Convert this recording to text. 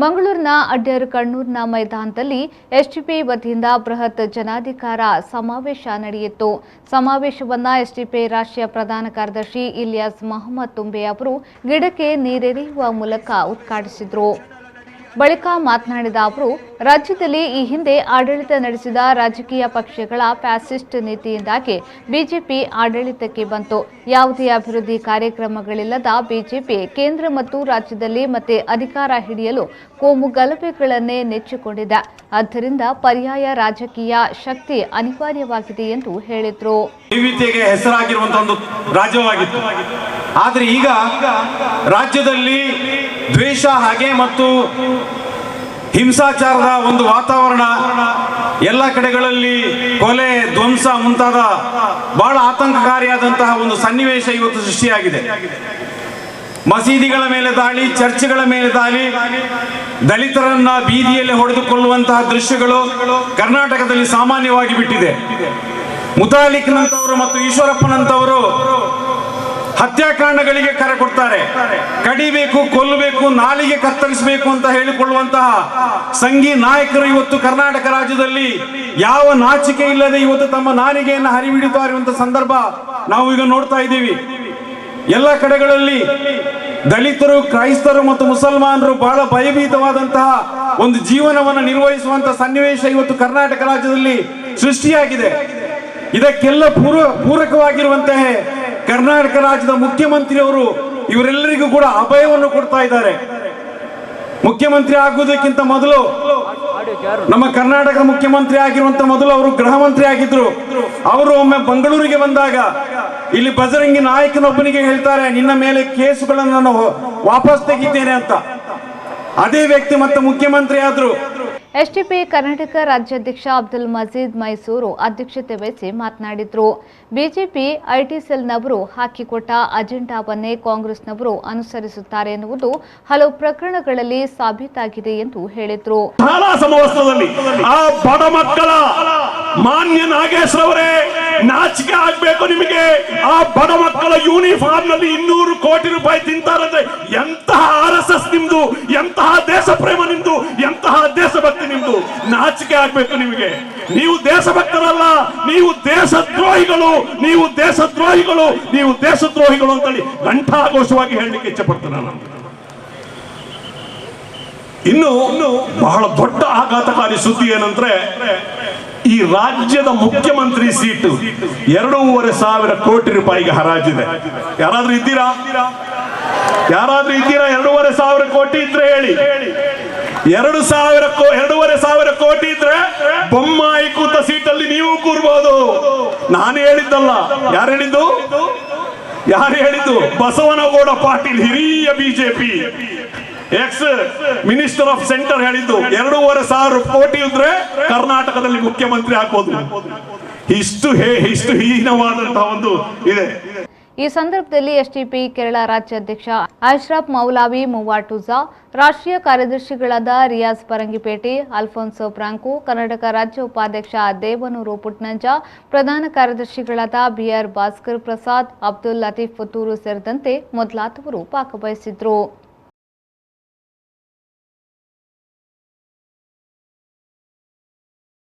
ಮಂಗಳೂರಿನ ಅಡ್ಯರ್ ಕಣ್ಣೂರಿನ ಮೈದಾನದಲ್ಲಿ ಎಸ್ಡಿಪಿಐ ವತಿಯಿಂದ ಬೃಹತ್ ಜನಾಧಿಕಾರ ಸಮಾವೇಶ ನಡೆಯಿತು. ಸಮಾವೇಶವನ್ನು ಎಸ್ಡಿಪಿಐ ರಾಷ್ಟ್ರೀಯ ಪ್ರಧಾನ ಕಾರ್ಯದರ್ಶಿ ಇಲಿಯಾಸ್ ಮೊಹಮ್ಮದ್ ತುಂಬೆ ಅವರು ಗಿಡಕ್ಕೆ ನೀರೆರೆಯುವ ಮೂಲಕ ಉದ್ಘಾಟಿಸಿದರು. ಬಳಿಕ ಮಾತನಾಡಿದ ಅವರು, ರಾಜ್ಯದಲ್ಲಿ ಈ ಹಿಂದೆ ಆಡಳಿತ ನಡೆಸಿದ ರಾಜಕೀಯ ಪಕ್ಷಗಳ ಫ್ಯಾಸಿಸ್ಟ್ ನೀತಿಯಿಂದಾಗಿ ಬಿಜೆಪಿ ಆಡಳಿತಕ್ಕೆ ಬಂತು. ಯಾವುದೇ ಅಭಿವೃದ್ಧಿ ಕಾರ್ಯಕ್ರಮಗಳಿಲ್ಲದ ಬಿಜೆಪಿ ಕೇಂದ್ರ ಮತ್ತು ರಾಜ್ಯದಲ್ಲಿ ಮತ್ತೆ ಅಧಿಕಾರ ಹಿಡಿಯಲು ಕೋಮು ಗಲಭೆಗಳನ್ನೇ ನೆಚ್ಚಿಕೊಂಡಿದೆ. ಆದ್ದರಿಂದ ಪರ್ಯಾಯ ರಾಜಕೀಯ ಶಕ್ತಿ ಅನಿವಾರ್ಯವಾಗಿದೆ ಎಂದು ಹೇಳಿದರು. ಹೆಸರಾಗಿರುವಂತಹ ಒಂದು ರಾಜ್ಯವಾಗಿತ್ತು. ಆದರೆ ಈಗ ರಾಜ್ಯದಲ್ಲಿ ದ್ವೇಷ ಹಾಗೆ ಮತ್ತು ಹಿಂಸಾಚಾರದ ಒಂದು ವಾತಾವರಣ, ಎಲ್ಲ ಕಡೆಗಳಲ್ಲಿ ಕೊಲೆ, ಧ್ವಂಸ ಮುಂತಾದ ಬಹಳ ಆತಂಕಕಾರಿಯಾದಂತಹ ಒಂದು ಸನ್ನಿವೇಶ ಇವತ್ತು ಸೃಷ್ಟಿಯಾಗಿದೆ. ಮಸೀದಿಗಳ ಮೇಲೆ ದಾಳಿ, ಚರ್ಚ್ಗಳ ಮೇಲೆ ದಾಳಿ, ದಲಿತರನ್ನ ಬೀದಿಯಲ್ಲಿ ಹೊಡೆದುಕೊಳ್ಳುವಂತಹ ದೃಶ್ಯಗಳು ಕರ್ನಾಟಕದಲ್ಲಿ ಸಾಮಾನ್ಯವಾಗಿ ಬಿಟ್ಟಿದೆ. ಮುತಾಲಿಕ್ನಂತವರು ಮತ್ತು ಈಶ್ವರಪ್ಪನಂತವರು ಹತ್ಯಾಕಾಂಡಗಳಿಗೆ ಕರೆ ಕೊಡ್ತಾರೆ. ಕಡಿಬೇಕು, ಕೊಲ್ಲಬೇಕು, ನಾಲಿಗೆ ಕತ್ತರಿಸಬೇಕು ಅಂತ ಹೇಳಿಕೊಳ್ಳುವಂತಹ ಸಂಘಿ ನಾಯಕರು ಇವತ್ತು ಕರ್ನಾಟಕ ರಾಜ್ಯದಲ್ಲಿ ಯಾವ ನಾಚಿಕೆ ಇಲ್ಲದೆ ಇವತ್ತು ತಮ್ಮ ನಾಲಿಗೆಯನ್ನು ಹರಿಬಿಡುತ್ತಾ ಇರುವಂತಹ ಸಂದರ್ಭ ನಾವು ಈಗ ನೋಡ್ತಾ ಇದ್ದೀವಿ. ಎಲ್ಲ ಕಡೆಗಳಲ್ಲಿ ದಲಿತರು, ಕ್ರೈಸ್ತರು ಮತ್ತು ಮುಸಲ್ಮಾನರು ಬಹಳ ಭಯಭೀತವಾದಂತಹ ಒಂದು ಜೀವನವನ್ನು ನಿರ್ವಹಿಸುವಂತಹ ಸನ್ನಿವೇಶ ಇವತ್ತು ಕರ್ನಾಟಕ ರಾಜ್ಯದಲ್ಲಿ ಸೃಷ್ಟಿಯಾಗಿದೆ. ಇದಕ್ಕೆಲ್ಲ ಪೂರಕವಾಗಿರುವಂತಹ ಕರ್ನಾಟಕ ರಾಜ್ಯದ ಮುಖ್ಯಮಂತ್ರಿಯವರು ಇವರೆಲ್ಲರಿಗೂ ಕೂಡ ಅಭಯವನ್ನು ಕೊಡ್ತಾ ಇದ್ದಾರೆ. ಮುಖ್ಯಮಂತ್ರಿ ಆಗುವುದಕ್ಕಿಂತ ಮೊದಲು, ನಮ್ಮ ಕರ್ನಾಟಕ ಮುಖ್ಯಮಂತ್ರಿ ಆಗಿರುವಂತ ಮೊದಲು ಅವರು ಗೃಹ ಮಂತ್ರಿ ಆಗಿದ್ರು. ಅವರು ಒಮ್ಮೆ ಬೆಂಗಳೂರಿಗೆ ಬಂದಾಗ ಇಲ್ಲಿ ಬಜರಂಗಿ ನಾಯಕನೊಬ್ಬನಿಗೆ ಹೇಳ್ತಾರೆ, ನಿನ್ನ ಮೇಲೆ ಕೇಸುಗಳನ್ನು ನಾನು ವಾಪಸ್ ತೆಗಿದ್ದೇನೆ ಅಂತ. ಅದೇ ವ್ಯಕ್ತಿ ಮತ್ತೆ ಮುಖ್ಯಮಂತ್ರಿ ಆದ್ರು. ಎಸ್ಡಿಪಿಐ ಕರ್ನಾಟಕ ರಾಜ್ಯಾಧ್ಯಕ್ಷ ಅಬ್ದುಲ್ ಮಜೀದ್ ಮೈಸೂರು ಅಧ್ಯಕ್ಷತೆ ವಹಿಸಿ ಮಾತನಾಡಿದರು. ಬಿಜೆಪಿ ಐಟಿ ಸೆಲ್ನವರು ಹಾಕಿಕೊಟ್ಟ ಅಜೆಂಡಾವನ್ನೇ ಕಾಂಗ್ರೆಸ್ನವರು ಅನುಸರಿಸುತ್ತಾರೆ ಎನ್ನುವುದು ಹಲವು ಪ್ರಕರಣಗಳಲ್ಲಿ ಸಾಬೀತಾಗಿದೆ ಎಂದು ಹೇಳಿದರು. ಆ ಬಡ ಮಕ್ಕಳ ಮಾನ್ಯ ನಾಗೇಶ್ ಅವರೇ, ನಾಚಿಕೆ ಆಗ್ಬೇಕು ನಿಮಗೆ. ಆ ಬಡ ಮಕ್ಕಳ ಯೂನಿಫಾರ್ಮ್ ನಲ್ಲಿ 200 ಕೋಟಿ ರೂಪಾಯಿ ತಿಂತಾರಂದ್ರೆ ಎಂತಹ RSS ನಿಮ್ದು, ಎಂತಹ ದೇಶ ಪ್ರೇಮ ನಿಮ್ದು, ಎಂತಹ ದೇಶಭಕ್ತಿ ನಿಮ್ದು. ನಾಚಿಕೆ ಆಗ್ಬೇಕು ನಿಮಗೆ. ನೀವು ದೇಶಭಕ್ತರಲ್ಲ, ನೀವು ದೇಶದ್ರೋಹಿಗಳು, ನೀವು ದೇಶದ್ರೋಹಿಗಳು, ನೀವು ದೇಶದ್ರೋಹಿಗಳು ಅಂತೇಳಿ ಘಂಟಾಘೋಷವಾಗಿ ಹೇಳಲಿಕ್ಕೆ ಇಚ್ಛೆ ಪಡ್ತೇನೆ ನಾನು. ಇನ್ನು ಬಹಳ ದೊಡ್ಡ ಆಘಾತಕಾರಿ ಸುದ್ದಿ ಏನಂದ್ರೆ, ಈ ರಾಜ್ಯದ ಮುಖ್ಯಮಂತ್ರಿ ಸೀಟು 2,500 ಕೋಟಿ ರೂಪಾಯಿಗೆ ಹರಾಜಿದೆ. ಯಾರಾದ್ರೂ ಇದ್ದೀರಾ? 2,500 ಕೋಟಿ ಇದ್ರೆ ಹೇಳಿ. 2,500 ಕೋಟಿ ಇದ್ರೆ ಬೊಮ್ಮಾಯಿ ಕೂತ ಸೀಟಲ್ಲಿ ನೀವು ಕೂರ್ಬೋದು. ನಾನು ಹೇಳಿದ್ದಲ್ಲ. ಯಾರು ಹೇಳಿದ್ದು? ಬಸವನಗೌಡ ಪಾಟೀಲ್, ಹಿರಿಯ BJP X minister of centre ಹೇಳಿದ್ದು. 2,500 ಕೋಟಿ ಇದ್ರೆ ಕರ್ನಾಟಕದಲ್ಲಿ ಮುಖ್ಯಮಂತ್ರಿ ಆಗ್ಬೋದು. ಇಷ್ಟು ಹೀನವಾದಂತಹ ಒಂದು ಇದೆ. ಈ ಸಂದರ್ಭದಲ್ಲಿ ಎಸ್ಡಿಪಿಐ ಕೇರಳ ರಾಜ್ಯಾಧ್ಯಕ್ಷ ಅಶ್ರಫ್ ಮೌಲಾವಿ ಮುವಾಟುಜಾ, ರಾಷ್ಟ್ರೀಯ ಕಾರ್ಯದರ್ಶಿಗಳಾದ ರಿಯಾಜ್ ಪರಂಗಿಪೇಟೆ, ಅಲ್ಫೋನ್ಸೋ ಫ್ರಾಂಕೋ, ಕರ್ನಾಟಕ ರಾಜ್ಯ ಉಪಾಧ್ಯಕ್ಷ ದೇವನೂರು ಪುಟ್ನಂಜ, ಪ್ರಧಾನ ಕಾರ್ಯದರ್ಶಿಗಳಾದ ಬಿಆರ್ ಭಾಸ್ಕರ್ ಪ್ರಸಾದ್, ಅಬ್ದುಲ್ ಲತೀಫ್ ಪುತ್ತೂರು ಸೇರಿದಂತೆ ಮೊದಲಾದವರು ಭಾಗವಹಿಸಿದ್ರು.